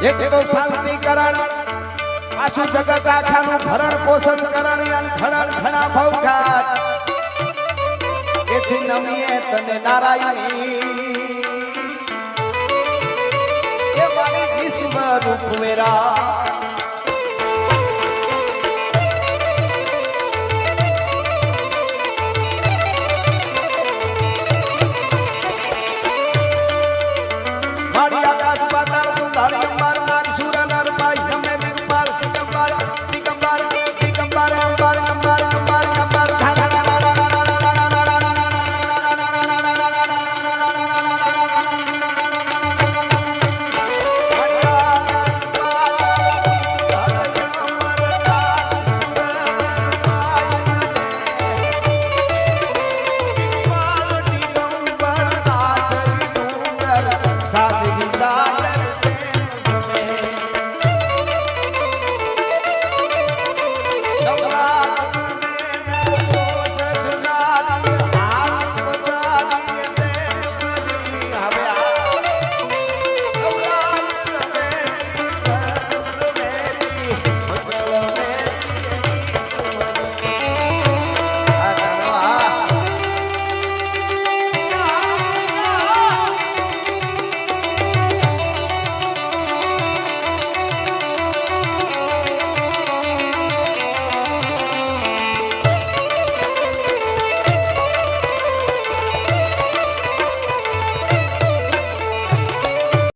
એક તો શાંતિ કરણ પાછું જગત આખાનું ભરણ પોષણ કરણ ઘણા ઘણા ભવઘાટ એથી નમીએ તને નારાયણી એ મારી વિશ્વ રૂપ વેરા